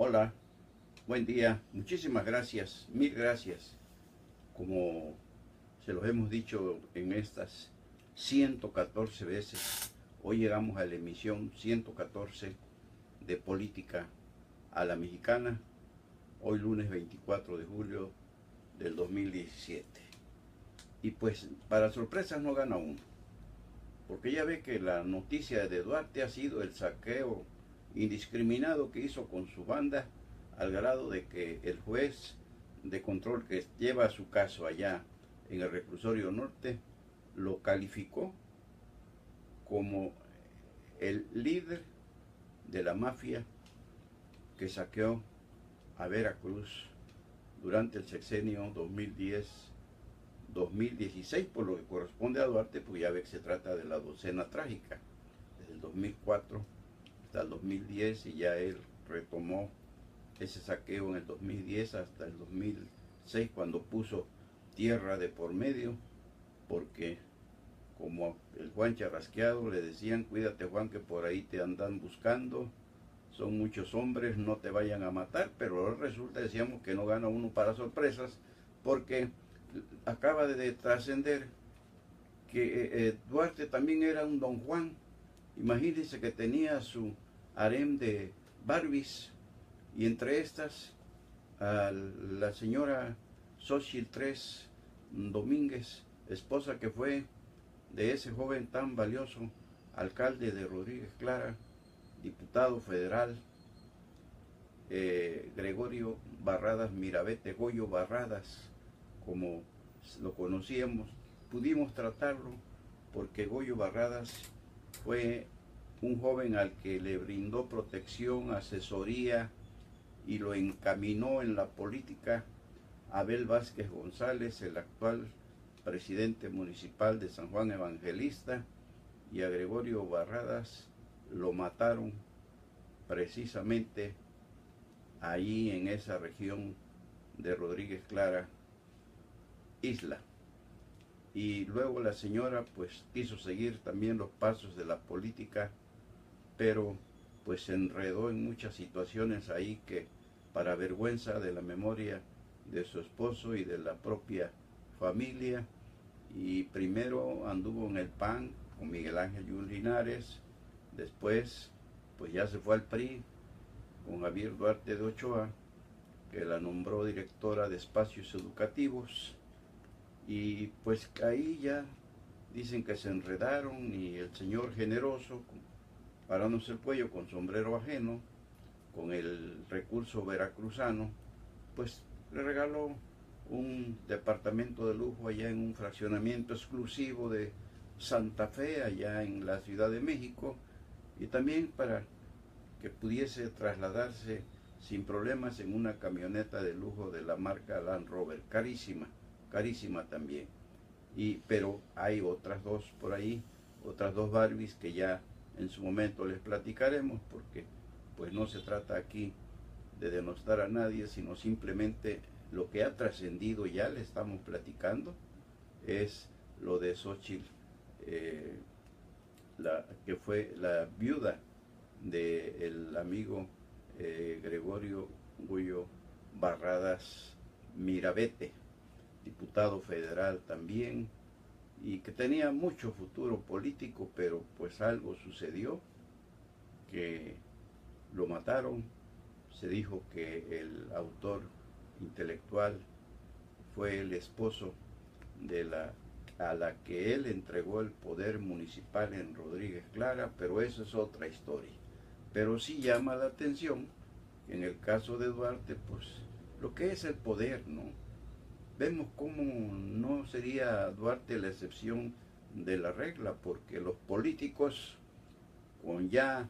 Hola, buen día, muchísimas gracias, mil gracias. Como se los hemos dicho en estas 114 veces, hoy llegamos a la emisión 114 de Política a la Mexicana, hoy lunes 24 de julio del 2017. Y pues para sorpresas no gana uno, porque ya ve que la noticia de Duarte ha sido el saqueo indiscriminado que hizo con su banda, al grado de que el juez de control que lleva su caso allá en el reclusorio norte lo calificó como el líder de la mafia que saqueó a Veracruz durante el sexenio 2010-2016, por lo que corresponde a Duarte, pues ya ve que se trata de la docena trágica, desde el 2004 hasta el 2010, y ya él retomó ese saqueo en el 2010 hasta el 2006, cuando puso tierra de por medio, porque como el Juan Charrasqueado le decían: cuídate, Juan, que por ahí te andan buscando, son muchos hombres, no te vayan a matar. Pero resulta, decíamos, que no gana uno para sorpresas, porque acaba de trascender que Duarte también era un don Juan. Imagínense que tenía su harem de Barbies, y entre estas a la señora Xochitl Tres Domínguez, esposa que fue de ese joven tan valioso, alcalde de Rodríguez Clara, diputado federal, Gregorio Barradas Mirabete, Goyo Barradas, como lo conocíamos. Pudimos tratarlo porque Goyo Barradas fue un joven al que le brindó protección, asesoría y lo encaminó en la política Abel Vázquez González, el actual presidente municipal de San Juan Evangelista. Y a Gregorio Barradas lo mataron precisamente allí en esa región de Rodríguez Clara, Isla. Y luego la señora pues quiso seguir también los pasos de la política, pero pues se enredó en muchas situaciones ahí que, para vergüenza de la memoria de su esposo y de la propia familia, y primero anduvo en el PAN con Miguel Ángel Yul Linares, después pues ya se fue al PRI con Javier Duarte de Ochoa, que la nombró directora de espacios educativos, y pues ahí ya dicen que se enredaron, y el señor generoso, parándose el cuello con sombrero ajeno, con el recurso veracruzano, pues le regaló un departamento de lujo allá en un fraccionamiento exclusivo de Santa Fe, allá en la Ciudad de México, y también para que pudiese trasladarse sin problemas en una camioneta de lujo de la marca Land Rover, carísima, carísima también. Pero hay otras dos por ahí, otras dos Barbies, que ya en su momento les platicaremos, porque pues no se trata aquí de denostar a nadie, sino simplemente lo que ha trascendido, ya le estamos platicando, es lo de Xochitl, que fue la viuda del amigo Gregorio Goyo Barradas Mirabete, diputado federal también, y que tenía mucho futuro político, pero pues algo sucedió, que lo mataron. Se dijo que el autor intelectual fue el esposo de a la que él entregó el poder municipal en Rodríguez Clara, pero eso es otra historia. Pero sí llama la atención que en el caso de Duarte, pues lo que es el poder, ¿no? Vemos cómo no sería Duarte la excepción de la regla, porque los políticos, con ya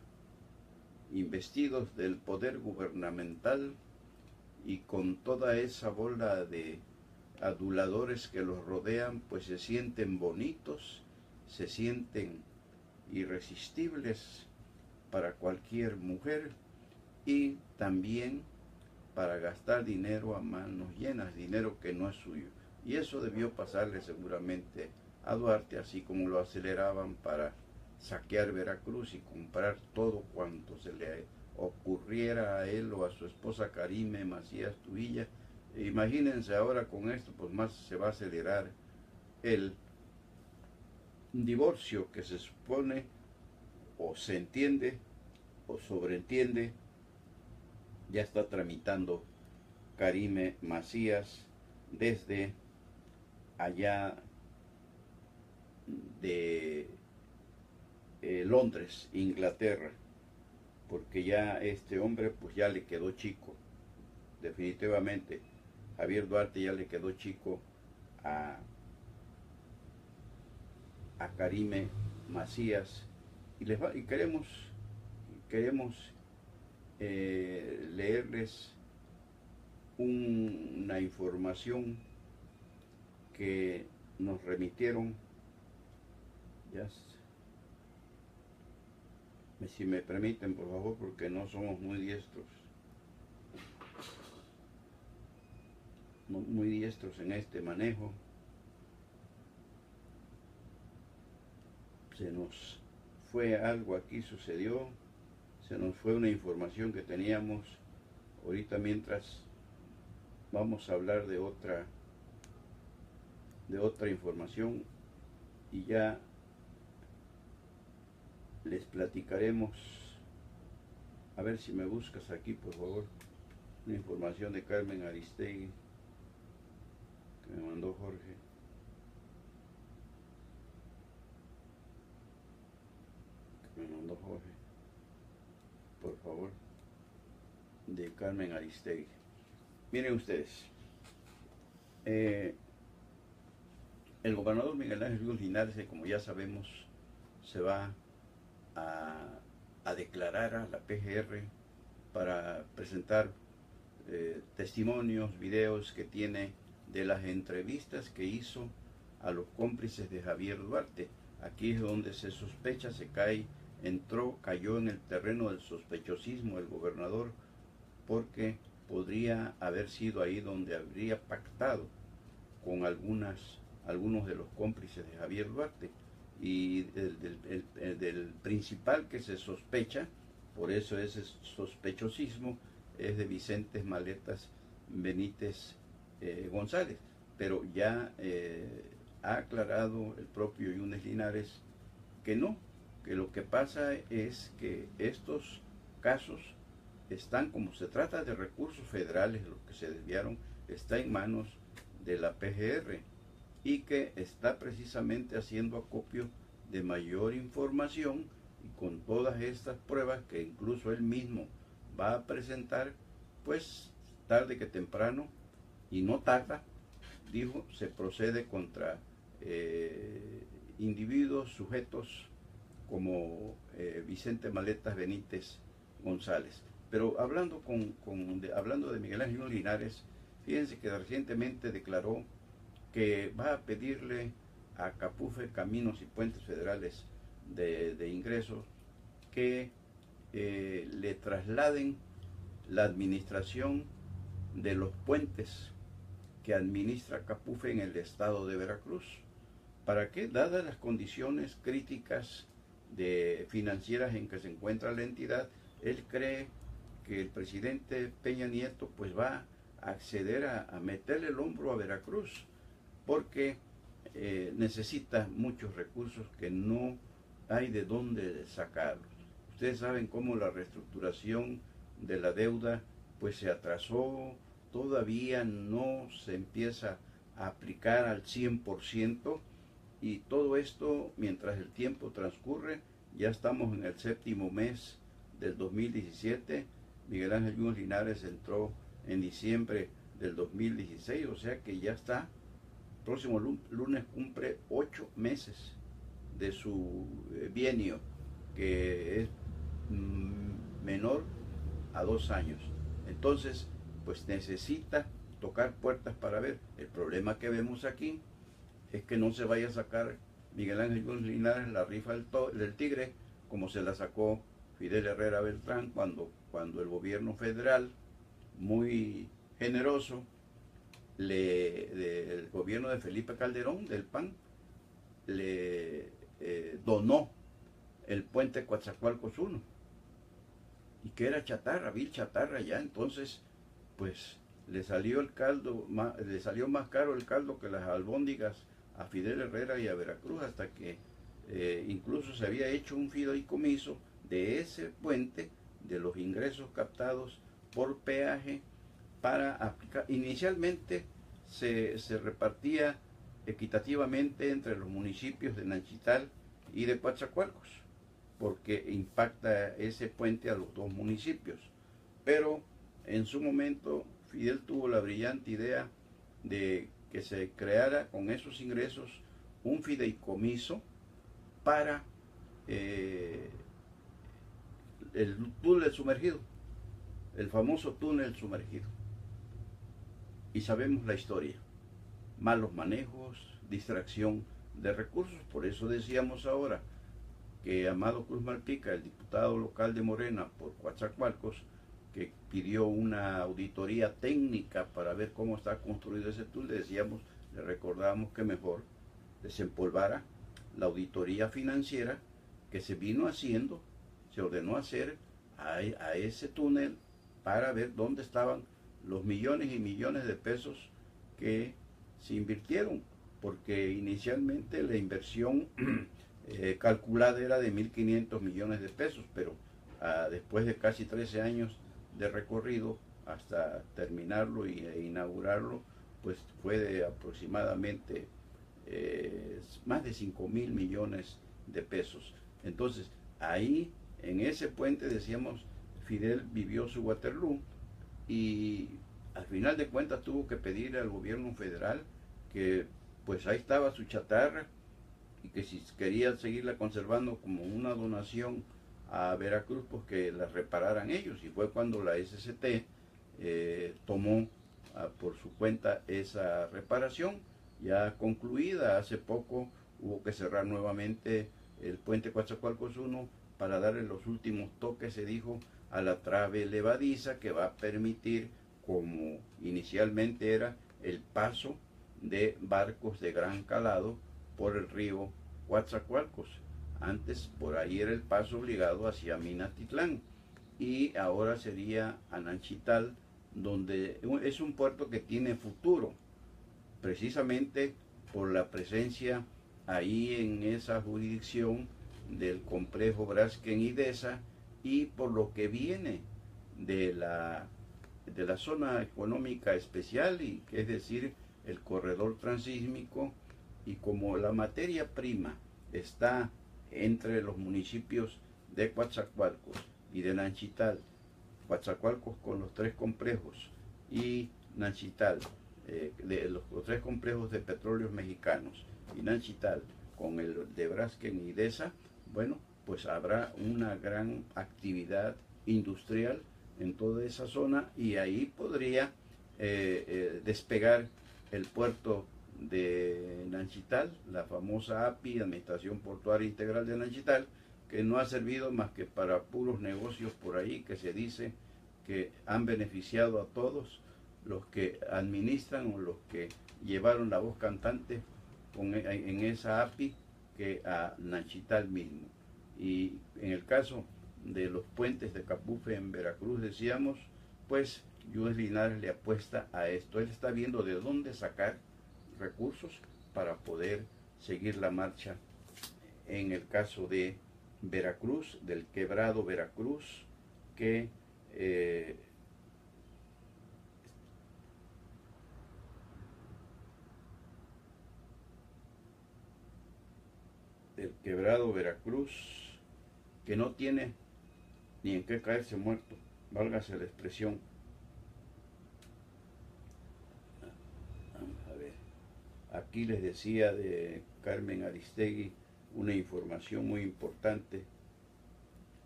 investidos del poder gubernamental y con toda esa bola de aduladores que los rodean, pues se sienten bonitos, se sienten irresistibles para cualquier mujer, y también para gastar dinero a manos llenas, dinero que no es suyo. Y eso debió pasarle seguramente a Duarte, así como lo aceleraban para saquear Veracruz y comprar todo cuanto se le ocurriera a él o a su esposa Karime Macías Tubilla. Imagínense ahora con esto, pues más se va a acelerar el divorcio que se supone o se entiende o sobreentiende ya está tramitando Karime Macías desde allá de Londres, Inglaterra, porque ya este hombre pues ya le quedó chico, definitivamente. Javier Duarte ya le quedó chico a, a Karime Macías y queremos leerles una información que nos remitieron, ya, si me permiten por favor, porque no somos muy diestros en este manejo. Se nos fue algo aquí, sucedió, se nos fue una información que teníamos ahorita, mientras vamos a hablar de otra información y ya les platicaremos. A ver si me buscas aquí por favor una información de Carmen Aristegui que me mandó Jorge. Por favor, de Carmen Aristegui. Miren ustedes, el gobernador Miguel Ángel Luis Linares, como ya sabemos, se va a declarar a la PGR para presentar testimonios, videos que tiene de las entrevistas que hizo a los cómplices de Javier Duarte. Aquí es donde se sospecha, cayó en el terreno del sospechosismo el gobernador, porque podría haber sido ahí donde habría pactado con algunos de los cómplices de Javier Duarte. Y del principal que se sospecha, por eso ese sospechosismo, es de Vicente Maletas Benítez González. Pero ya ha aclarado el propio Yunes Linares que no, que lo que pasa es que estos casos están, como se trata de recursos federales, los que se desviaron, está en manos de la PGR y que está precisamente haciendo acopio de mayor información, y con todas estas pruebas que incluso él mismo va a presentar, pues tarde que temprano, y no tarda, dijo, se procede contra individuos, sujetos como Vicente Maletas Benítez González. Pero hablando de Miguel Ángel Linares, fíjense que recientemente declaró que va a pedirle a Capufe, Caminos y Puentes Federales de Ingresos, que le trasladen la administración de los puentes que administra Capufe en el estado de Veracruz. ¿Para qué? Dadas las condiciones críticas financieras en que se encuentra la entidad, él cree que el presidente Peña Nieto pues va a acceder a meterle el hombro a Veracruz, porque necesita muchos recursos que no hay de dónde sacarlos. Ustedes saben cómo la reestructuración de la deuda pues se atrasó, todavía no se empieza a aplicar al 100%, y todo esto mientras el tiempo transcurre. Ya estamos en el séptimo mes del 2017, Miguel Ángel Yunes Linares entró en diciembre del 2016, o sea que ya está, próximo lunes cumple 8 meses de su bienio, que es menor a 2 años. Entonces, pues necesita tocar puertas para ver. El problema que vemos aquí es que no se vaya a sacar Miguel Ángel Yunes Linares la rifa del tigre, como se la sacó Fidel Herrera Beltrán cuando el gobierno federal, muy generoso, el gobierno de Felipe Calderón, del PAN, le donó el puente Coatzacoalcos 1. y que era chatarra, vil chatarra ya. Entonces, pues le salió el caldo, le salió más caro el caldo que las albóndigas a Fidel Herrera y a Veracruz, hasta que incluso se había hecho un fideicomiso de ese puente, de los ingresos captados por peaje, para aplicar. Inicialmente se repartía equitativamente entre los municipios de Nanchital y de Coatzacoalcos, porque impacta ese puente a los dos municipios. Pero en su momento Fidel tuvo la brillante idea de que se creara con esos ingresos un fideicomiso para el túnel sumergido, el famoso túnel sumergido. Y sabemos la historia: malos manejos, distracción de recursos. Por eso decíamos ahora que Amado Cruz Malpica, el diputado local de Morena por Coatzacoalcos, que pidió una auditoría técnica para ver cómo está construido ese túnel, decíamos, le recordábamos que mejor desempolvara la auditoría financiera que se vino haciendo, se ordenó hacer a ese túnel, para ver dónde estaban los millones y millones de pesos que se invirtieron, porque inicialmente la inversión calculada era de 1.500 millones de pesos, pero después de casi 13 años de recorrido hasta terminarlo e inaugurarlo, pues fue de aproximadamente más de 5.000 millones de pesos. Entonces, ahí, en ese puente, decíamos, Fidel vivió su Waterloo, y al final de cuentas tuvo que pedirle al gobierno federal que pues ahí estaba su chatarra, y que si querían seguirla conservando como una donación a Veracruz, pues que la repararan ellos. Y fue cuando la SCT tomó por su cuenta esa reparación, ya concluida. Hace poco hubo que cerrar nuevamente el puente Coatzacoalcos 1 para darle los últimos toques, se dijo, a la trave levadiza, que va a permitir, como inicialmente era, el paso de barcos de gran calado por el río Coatzacoalcos. Antes por ahí era el paso obligado hacia Minatitlán, y ahora sería Ananchital, donde es un puerto que tiene futuro, precisamente por la presencia ahí en esa jurisdicción del complejo Braskem Idesa, y por lo que viene de la zona económica especial, y es decir, el corredor transísmico. Y como la materia prima está entre los municipios de Coatzacoalcos y de Nanchital, Coatzacoalcos con los tres complejos y Nanchital, de los tres complejos de petróleos mexicanos, y Nanchital con el de Braskem y Idesa, bueno, pues habrá una gran actividad industrial en toda esa zona, y ahí podría despegar el puerto de Nanchital, la famosa API, Administración Portuaria Integral de Nanchital, que no ha servido más que para puros negocios por ahí, que se dice que han beneficiado a todos los que administran o los que llevaron la voz cantante en esa API, que a Nanchital mismo. Y en el caso de los puentes de Capufe en Veracruz, decíamos, pues Lluís Linares le apuesta a esto. Él está viendo de dónde sacar recursos para poder seguir la marcha. En el caso de Veracruz, del quebrado Veracruz, que del quebrado Veracruz, que no tiene ni en qué caerse muerto, válgase la expresión. Vamos a ver. Aquí les decía de Carmen Aristegui una información muy importante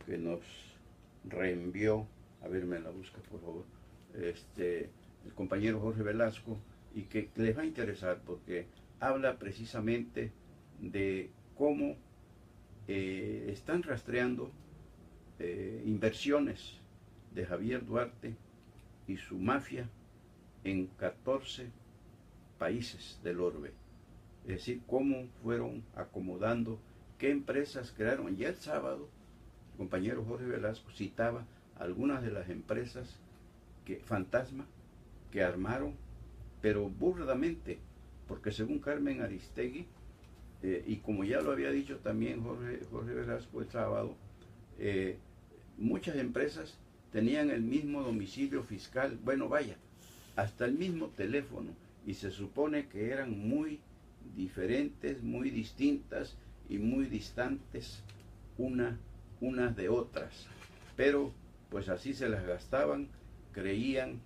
que nos reenvió, a ver, me la busca por favor, el compañero Jorge Velasco, y que les va a interesar porque habla precisamente de cómo están rastreando inversiones de Javier Duarte y su mafia en 14 países del orbe. Es decir, cómo fueron acomodando, qué empresas crearon. Ya el sábado, el compañero Jorge Velasco citaba algunas de las empresas fantasma que armaron, pero burdamente, porque según Carmen Aristegui, y como ya lo había dicho también Jorge Velasco el sábado, muchas empresas tenían el mismo domicilio fiscal, bueno vaya, hasta el mismo teléfono, y se supone que eran muy diferentes, muy distintas y muy distantes unas de otras, pero pues así se las gastaban, creían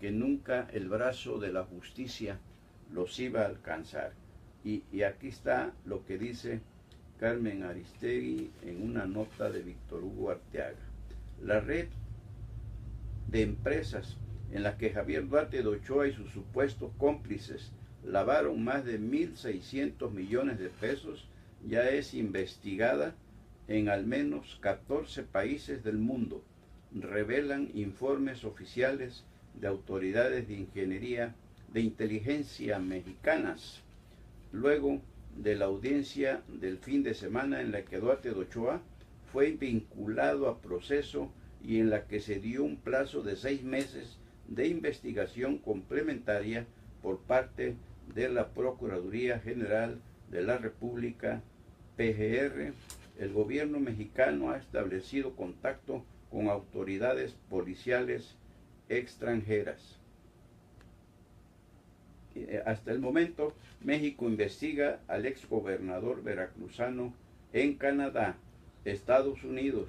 que nunca el brazo de la justicia los iba a alcanzar. Y aquí está lo que dice Carmen Aristegui en una nota de Víctor Hugo Arteaga. La red de empresas en la que Javier Duarte de Ochoa y sus supuestos cómplices lavaron más de 1.600 millones de pesos ya es investigada en al menos 14 países del mundo, revelan informes oficiales de autoridades de ingeniería de inteligencia mexicanas, luego de la audiencia del fin de semana en la que Duarte de Ochoa fue vinculado a proceso y en la que se dio un plazo de 6 meses de investigación complementaria por parte de la Procuraduría General de la República, PGR. El gobierno mexicano ha establecido contacto con autoridades policiales extranjeras. Hasta el momento, México investiga al exgobernador veracruzano en Canadá, Estados Unidos,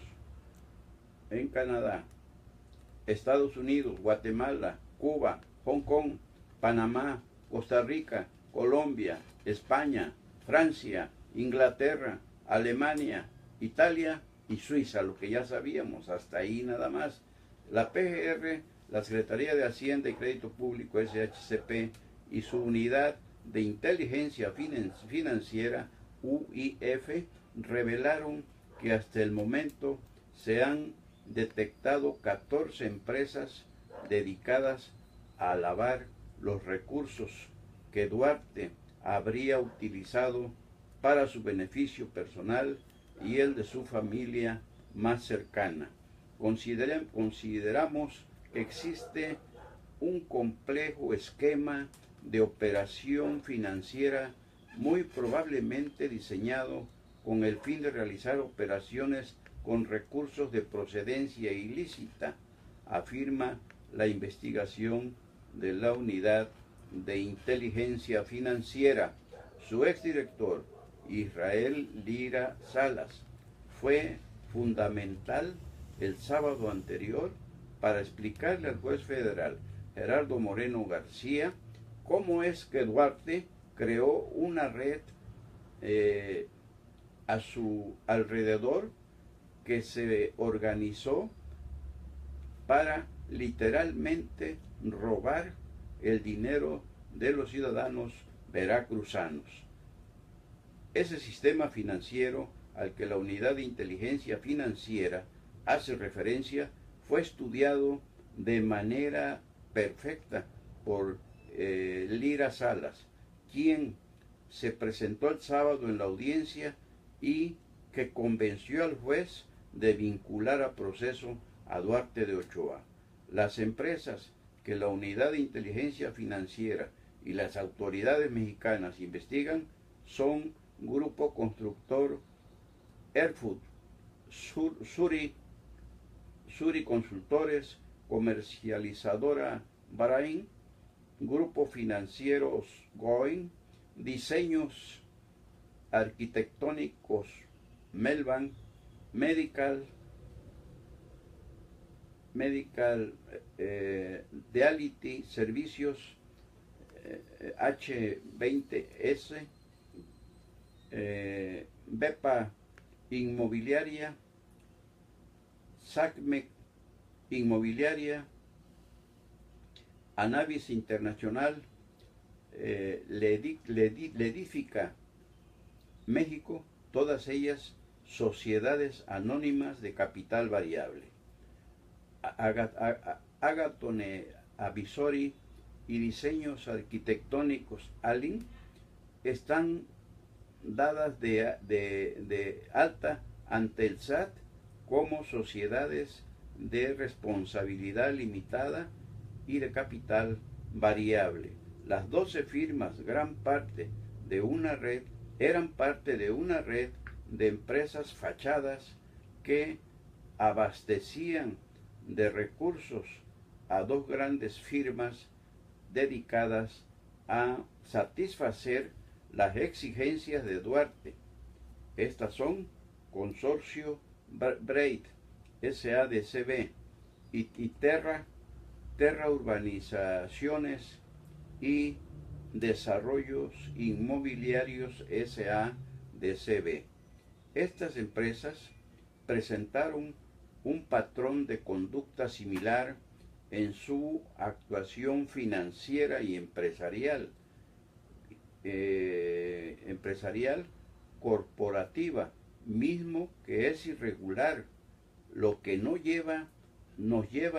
Guatemala, Cuba, Hong Kong, Panamá, Costa Rica, Colombia, España, Francia, Inglaterra, Alemania, Italia y Suiza, lo que ya sabíamos, hasta ahí nada más. La PGR, la Secretaría de Hacienda y Crédito Público, SHCP, y su unidad de inteligencia financiera, UIF, revelaron que hasta el momento se han detectado 14 empresas dedicadas a lavar los recursos que Duarte habría utilizado para su beneficio personal y el de su familia más cercana. Consideramos que existe un complejo esquema de operación financiera muy probablemente diseñado con el fin de realizar operaciones con recursos de procedencia ilícita, afirma la investigación de la Unidad de Inteligencia Financiera. Su exdirector, Israel Lira Salas, fue fundamental el sábado anterior para explicarle al juez federal Gerardo Moreno García cómo es que Duarte creó una red a su alrededor que se organizó para literalmente robar el dinero de los ciudadanos veracruzanos. Ese sistema financiero al que la Unidad de Inteligencia Financiera hace referencia fue estudiado de manera perfecta por Lira Salas, quien se presentó el sábado en la audiencia y que convenció al juez de vincular a proceso a Duarte de Ochoa. Las empresas que la Unidad de Inteligencia Financiera y las autoridades mexicanas investigan son Grupo Constructor Erfood, Suri Consultores, Comercializadora Bahrain, Grupo Financieros Going, Diseños Arquitectónicos Melban, Medical Reality Servicios H20S, Bepa Inmobiliaria, SACMEC Inmobiliaria, Anavis Internacional, Ledifica México, todas ellas sociedades anónimas de capital variable. Agatone Avisori y Diseños Arquitectónicos Alin están dadas de alta ante el SAT como sociedades de responsabilidad limitada y de capital variable. Las 12 firmas, eran parte de una red de empresas fachadas que abastecían de recursos a dos grandes firmas dedicadas a satisfacer las exigencias de Duarte. Estas son Consorcio Braid, SADCB, y Terra Urbanizaciones y Desarrollos Inmobiliarios, SADCB. Estas empresas presentaron un patrón de conducta similar en su actuación financiera y empresarial corporativa, mismo que es irregular, lo que nos lleva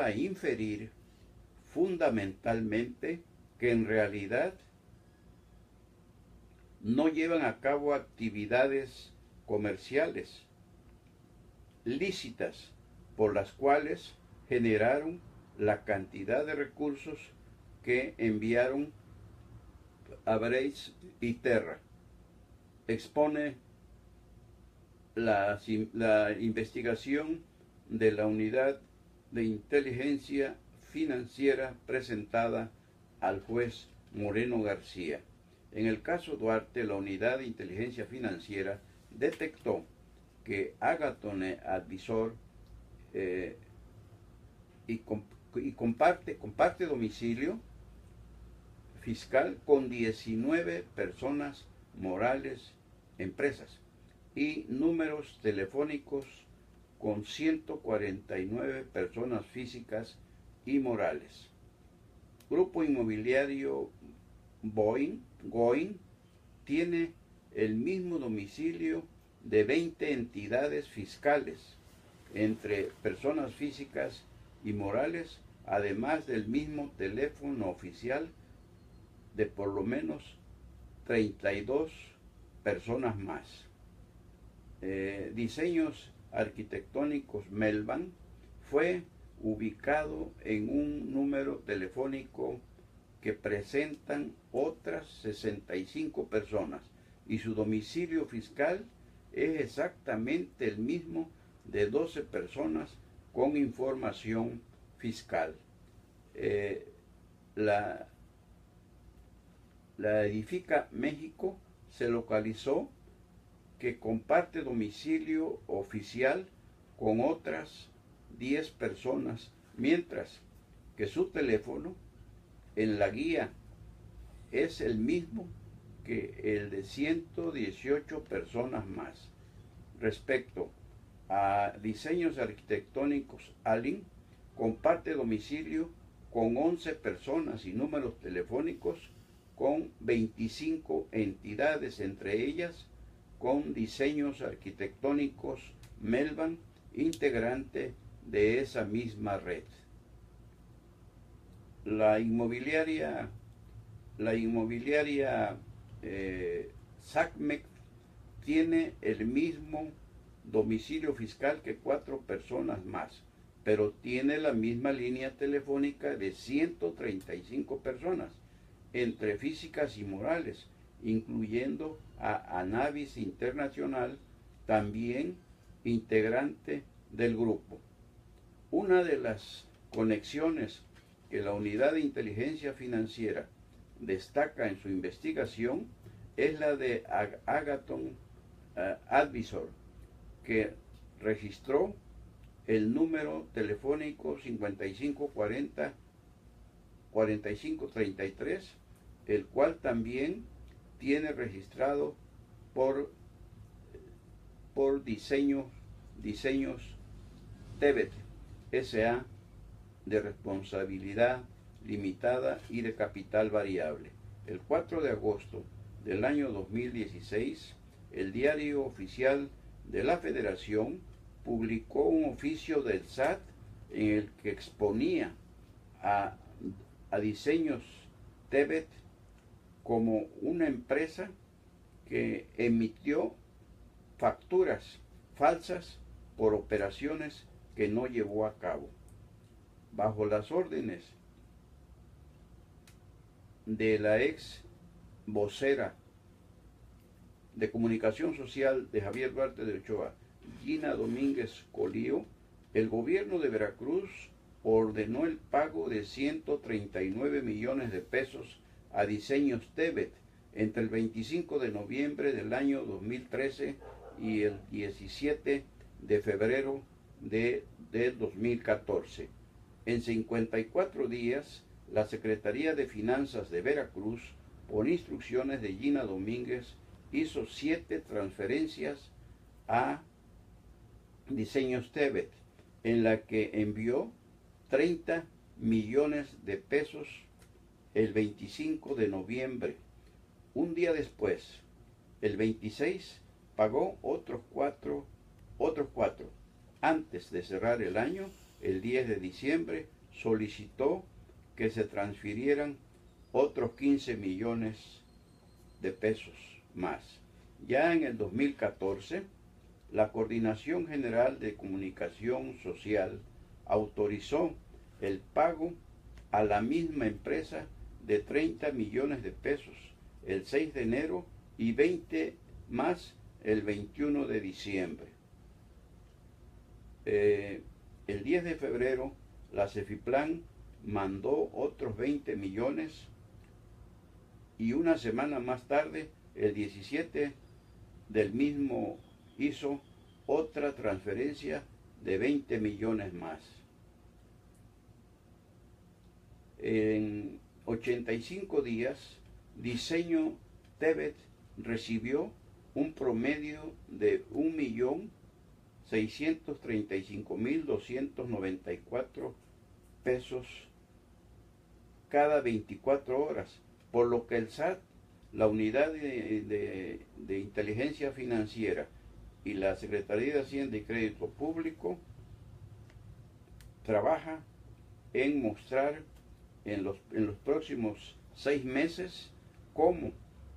a inferir fundamentalmente que en realidad no llevan a cabo actividades comerciales lícitas por las cuales generaron la cantidad de recursos que enviaron a Braid y Terra. Expone la investigación de la Unidad de Inteligencia Financiera presentada al juez Moreno García. En el caso Duarte, la Unidad de Inteligencia Financiera detectó que Agathon Advisor comparte domicilio fiscal con 19 personas morales, empresas, y números telefónicos con 149 personas físicas y morales. Grupo Inmobiliario Going tiene el mismo domicilio de 20 entidades fiscales entre personas físicas y morales, además del mismo teléfono oficial de por lo menos 32 personas más. Diseños arquitectónicos Melban fue ubicado en un número telefónico que presentan otras 65 personas y su domicilio fiscal es exactamente el mismo de 12 personas con información fiscal. La Edifica México se localizó que comparte domicilio oficial con otras 10 personas, mientras que su teléfono en la guía es el mismo que el de 118 personas más. Respecto a Diseños Arquitectónicos Alin, comparte domicilio con 11 personas y números telefónicos con 25 entidades, entre ellas con Diseños Arquitectónicos Melban, integrante de esa misma red. La inmobiliaria SACMEC tiene el mismo domicilio fiscal que 4 personas más, pero tiene la misma línea telefónica de 135 personas, entre físicas y morales, incluyendo a Anavis Internacional, también integrante del grupo. Una de las conexiones que la Unidad de Inteligencia Financiera destaca en su investigación es la de Agathon Advisor, que registró el número telefónico 5540-4533, el cual también tiene registrado por Diseños Tebet, S.A. de responsabilidad limitada y de capital variable. El 4 de agosto del año 2016, el Diario Oficial de la Federación publicó un oficio del SAT en el que exponía a Diseños Tebet como una empresa que emitió facturas falsas por operaciones que no llevó a cabo. Bajo las órdenes de la ex vocera de comunicación social de Javier Duarte de Ochoa, Gina Domínguez Colío, el gobierno de Veracruz ordenó el pago de 139 millones de pesos a Diseños Tebet entre el 25 de noviembre del año 2013 y el 17 de febrero del 2014. En 54 días, la Secretaría de Finanzas de Veracruz, por instrucciones de Gina Domínguez, hizo 7 transferencias a Diseños Tebet, en la que envió 30 millones de pesos el 25 de noviembre. Un día después, el 26, pagó otros cuatro. Antes de cerrar el año, el 10 de diciembre, solicitó que se transfirieran otros 15 millones de pesos más. Ya en el 2014, la Coordinación General de Comunicación Social autorizó el pago a la misma empresa de 30 millones de pesos el 6 de enero y 20 más el 21 de diciembre. El 10 de febrero, la Cefiplan mandó otros 20 millones y una semana más tarde, el 17 del mismo, hizo otra transferencia de 20 millones más. En 85 días, Diseño Tebet recibió un promedio de 1.635.294 pesos cada 24 horas, por lo que el SAT, la Unidad de Inteligencia Financiera y la Secretaría de Hacienda y Crédito Público trabaja en mostrar en los próximos 6 meses cómo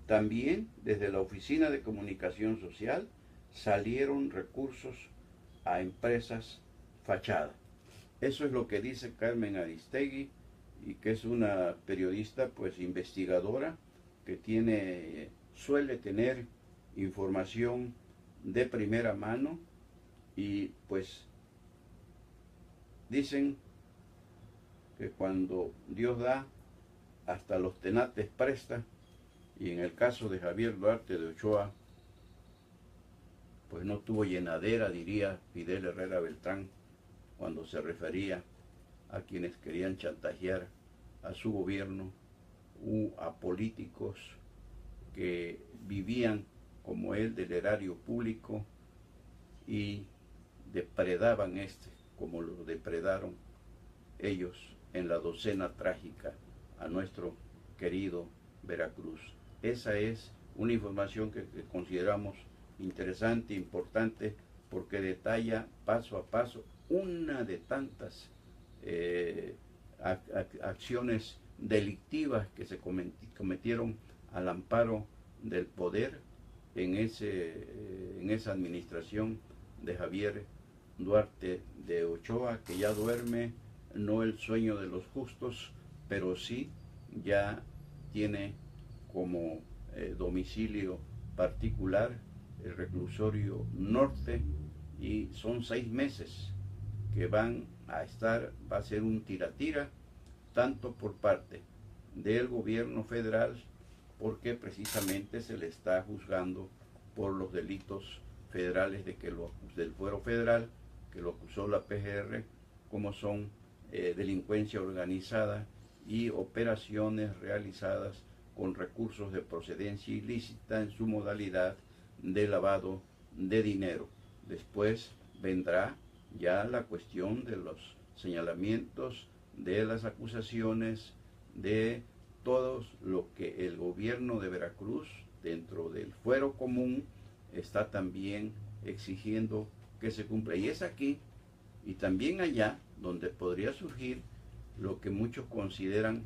también desde la Oficina de Comunicación Social salieron recursos a empresas fachada. Eso es lo que dice Carmen Aristegui, y que es una periodista pues investigadora que suele tener información de primera mano, y pues dicen que cuando Dios da, hasta los tenates presta, y en el caso de Javier Duarte de Ochoa, pues no tuvo llenadera, diría Fidel Herrera Beltrán, cuando se refería a quienes querían chantajear a su gobierno u a políticos que vivían como él del erario público y depredaban como lo depredaron ellos en la docena trágica a nuestro querido Veracruz. Esa es una información que consideramos interesante, importante, porque detalla paso a paso una de tantas acciones delictivas que se cometieron al amparo del poder en esa administración de Javier Duarte de Ochoa, que ya duerme, no el sueño de los justos, pero sí ya tiene como domicilio particular el reclusorio norte, y son 6 meses que va a ser un tira-tira, tanto por parte del gobierno federal, porque precisamente se le está juzgando por los delitos federales del fuero federal, que lo acusó la PGR, como son delincuencia organizada y operaciones realizadas con recursos de procedencia ilícita en su modalidad de lavado de dinero. Después vendrá ya la cuestión de los señalamientos, de las acusaciones, de todo lo que el gobierno de Veracruz, dentro del fuero común, está también exigiendo que se cumpla. Y es aquí y también allá donde podría surgir lo que muchos consideran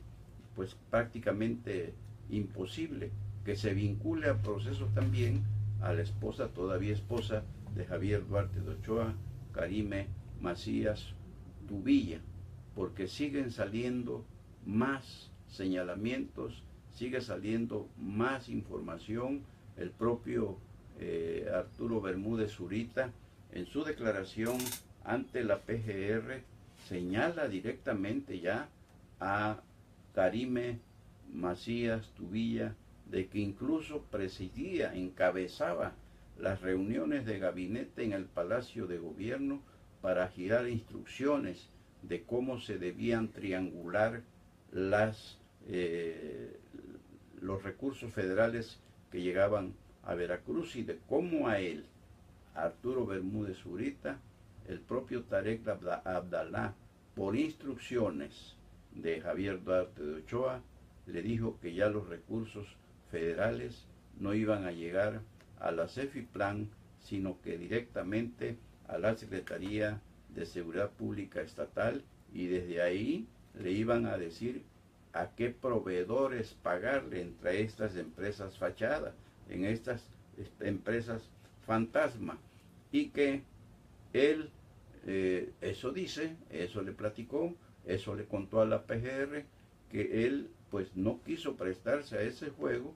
pues prácticamente imposible, que se vincule a procesos también a la esposa, todavía esposa, de Javier Duarte de Ochoa, Karime Macías Tubilla, porque siguen saliendo más señalamientos, sigue saliendo más información. El propio Arturo Bermúdez Zurita, en su declaración ante la PGR, señala directamente ya a Karime Macías Tubilla de que incluso presidía, encabezaba las reuniones de gabinete en el Palacio de Gobierno para girar instrucciones de cómo se debían triangular los recursos federales que llegaban a Veracruz, y de cómo a él, Arturo Bermúdez Zurita, el propio Tarek Abdalá, por instrucciones de Javier Duarte de Ochoa, le dijo que ya los recursos federales no iban a llegar a la CEFIPLAN, sino que directamente a la Secretaría de Seguridad Pública Estatal, y desde ahí le iban a decir a qué proveedores pagarle entre estas empresas fachadas, en estas empresas fantasma, y que él, eso dice, eso le platicó, eso le contó a la PGR, que él pues no quiso prestarse a ese juego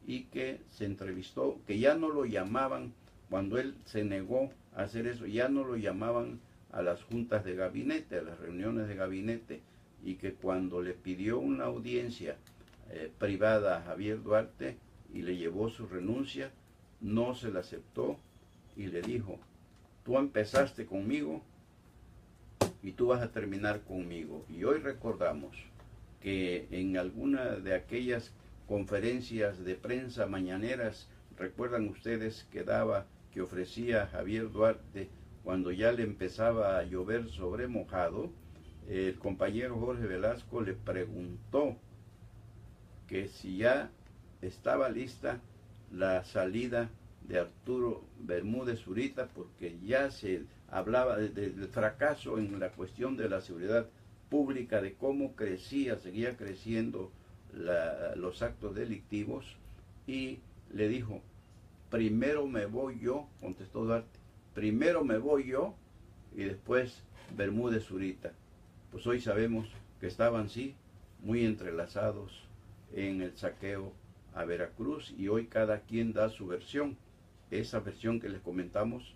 y que se entrevistó, que ya no lo llamaban, cuando él se negó a hacer eso, ya no lo llamaban a las juntas de gabinete, a las reuniones de gabinete, y que cuando le pidió una audiencia privada a Javier Duarte y le llevó su renuncia, no se la aceptó y le dijo: tú empezaste conmigo y tú vas a terminar conmigo. Y hoy recordamos que en alguna de aquellas conferencias de prensa mañaneras, recuerdan ustedes que ofrecía Javier Duarte cuando ya le empezaba a llover sobre mojado, el compañero Jorge Velasco le preguntó que si ya estaba lista la salida de Arturo Bermúdez Zurita, porque ya se hablaba del fracaso en la cuestión de la seguridad pública, de cómo seguía creciendo los actos delictivos, y le dijo: primero me voy yo, contestó Duarte, primero me voy yo y después Bermúdez Zurita. Pues hoy sabemos que estaban sí muy entrelazados en el saqueo a Veracruz, y hoy cada quien da su versión. Esa versión que les comentamos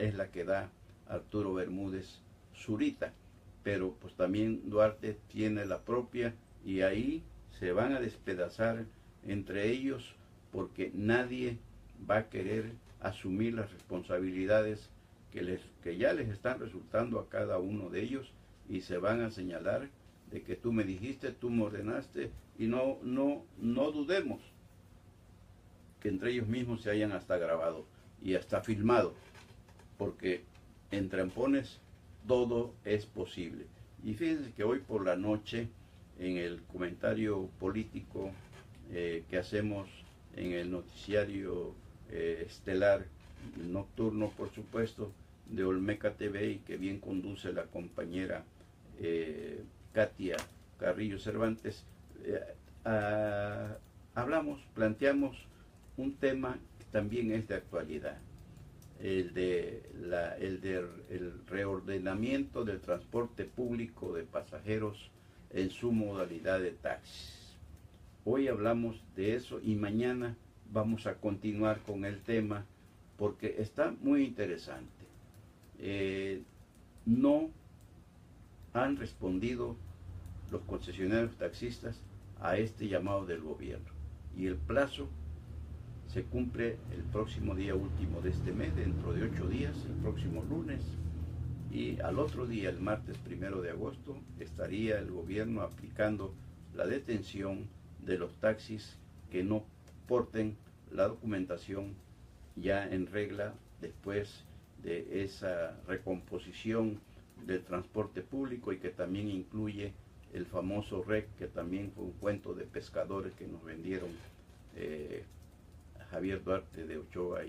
es la que da Arturo Bermúdez Zurita, pero pues también Duarte tiene la propia, y ahí se van a despedazar entre ellos, porque nadie va a querer asumir las responsabilidades que ya les están resultando a cada uno de ellos, y se van a señalar de que tú me dijiste, tú me ordenaste, y no dudemos que entre ellos mismos se hayan hasta grabado y hasta filmado, porque en trampones todo es posible. Y fíjense que hoy por la noche, en el comentario político que hacemos en el noticiario estelar nocturno, por supuesto, de Olmeca TV, y que bien conduce la compañera Katia Carrillo Cervantes, planteamos un tema que también es de actualidad, el reordenamiento del transporte público de pasajeros en su modalidad de taxis. Hoy hablamos de eso y mañana vamos a continuar con el tema, porque está muy interesante. No han respondido los concesionarios taxistas a este llamado del gobierno, y el plazo se cumple el próximo día último de este mes, dentro de 8 días, el próximo lunes, y al otro día, el martes 1 de agosto, estaría el gobierno aplicando la detención de los taxis que no porten la documentación ya en regla después de esa recomposición del transporte público, y que también incluye el famoso REC, que también fue un cuento de pescadores que nos vendieron Javier Duarte de Ochoa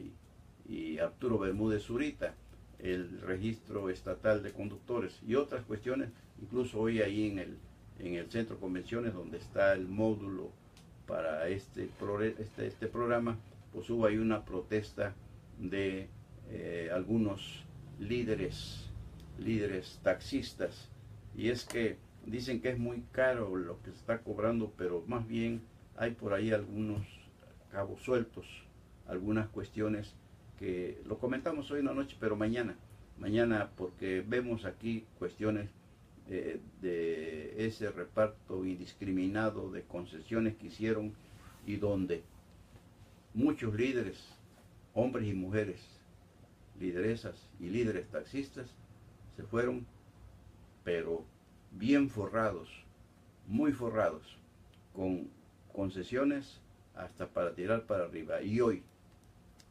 y Arturo Bermúdez Zurita, el registro estatal de conductores y otras cuestiones. Incluso hoy ahí en el centro de convenciones, donde está el módulo para este programa, pues hubo ahí una protesta de algunos líderes líderes taxistas, y es que dicen que es muy caro lo que se está cobrando, pero más bien hay por ahí algunos cabos sueltos, algunas cuestiones que lo comentamos hoy en la noche, pero mañana porque vemos aquí cuestiones de ese reparto indiscriminado de concesiones que hicieron y donde muchos líderes, hombres y mujeres, lideresas y líderes taxistas, se fueron, pero bien forrados, muy forrados, con concesiones hasta para tirar para arriba. Y hoy,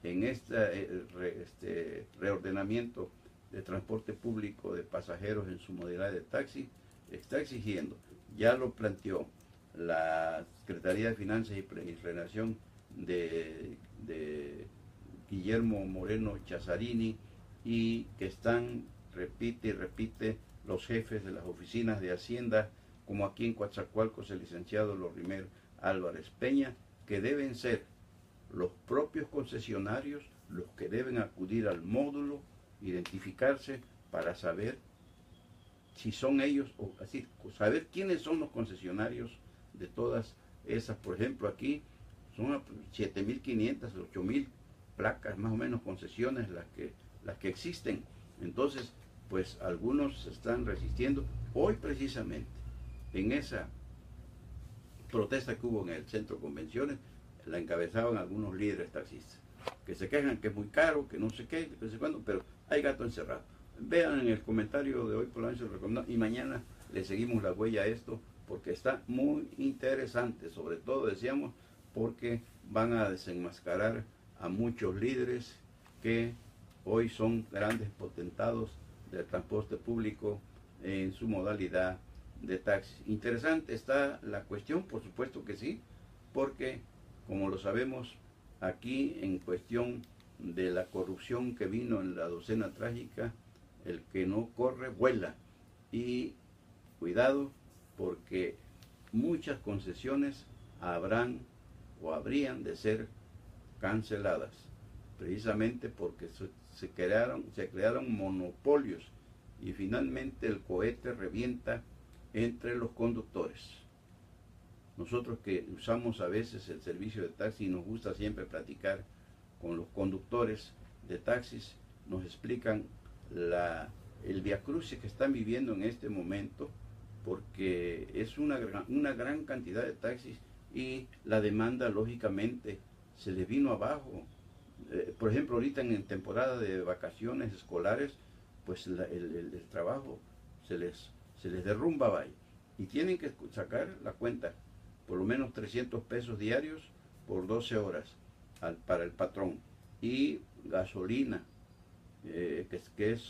en este reordenamiento de transporte público de pasajeros en su modalidad de taxi, está exigiendo, ya lo planteó la Secretaría de Finanzas y Planeación de Guillermo Moreno Chazarini, y que están, repite y repite, los jefes de las oficinas de Hacienda, como aquí en Coatzacoalcos el licenciado Lorimer Álvarez Peña, que deben ser los propios concesionarios los que deben acudir al módulo, identificarse para saber si son ellos, o así, saber quiénes son los concesionarios de todas esas. Por ejemplo, aquí son 7.500, 8.000 placas, más o menos, concesiones las que existen. Entonces, pues algunos se están resistiendo. Hoy precisamente, en esa protesta que hubo en el centro de convenciones, la encabezaban algunos líderes taxistas, que se quejan que es muy caro, que no sé qué, que no sé cuándo, pero hay gato encerrado. Vean en el comentario de hoy por la noche y mañana le seguimos la huella a esto, porque está muy interesante, sobre todo, decíamos, porque van a desenmascarar a muchos líderes que hoy son grandes potentados del transporte público en su modalidad de taxi. Interesante está la cuestión, por supuesto que sí, porque como lo sabemos, aquí en cuestión de la corrupción que vino en la docena trágica, el que no corre vuela. Y cuidado, porque muchas concesiones habrán o habrían de ser canceladas, precisamente porque se crearon monopolios, y finalmente el cohete revienta entre los conductores. Nosotros que usamos a veces el servicio de taxi, nos gusta siempre platicar con los conductores de taxis, nos explican el viacrucis que están viviendo en este momento, porque es una gran cantidad de taxis y la demanda lógicamente se les vino abajo. Por ejemplo, ahorita en temporada de vacaciones escolares, pues el trabajo se les derrumba, vaya, y tienen que sacar la cuenta, por lo menos 300 pesos diarios por 12 horas para el patrón, y gasolina, que es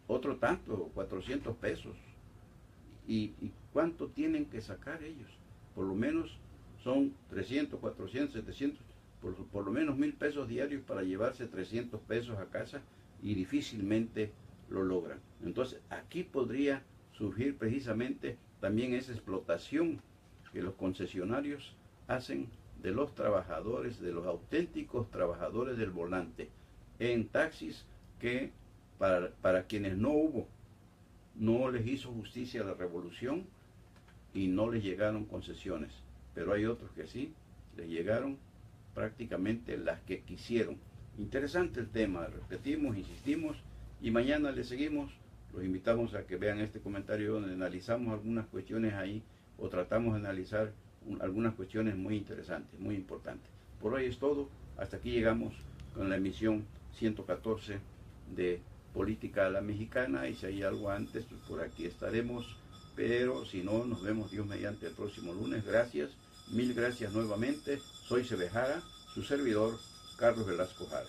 otro tanto, 400 pesos. ¿Y cuánto tienen que sacar ellos? Por lo menos son 300, 400, 700, por lo menos 1.000 pesos diarios para llevarse 300 pesos a casa, y difícilmente lo logran. Entonces aquí podría surgir precisamente también esa explotación que los concesionarios hacen de los trabajadores, de los auténticos trabajadores del volante, en taxis que para quienes no les hizo justicia la revolución y no les llegaron concesiones, pero hay otros que sí, les llegaron prácticamente las que quisieron. Interesante el tema, repetimos, insistimos, y mañana le seguimos. Los invitamos a que vean este comentario donde analizamos algunas cuestiones ahí, o tratamos de analizar algunas cuestiones muy interesantes, muy importantes. Por hoy es todo, hasta aquí llegamos con la emisión 114 de Política a la Mexicana, y si hay algo antes, pues por aquí estaremos, pero si no, nos vemos Dios mediante el próximo lunes. Gracias, mil gracias nuevamente. Soy Sebejara, su servidor, Carlos Velasco Jara.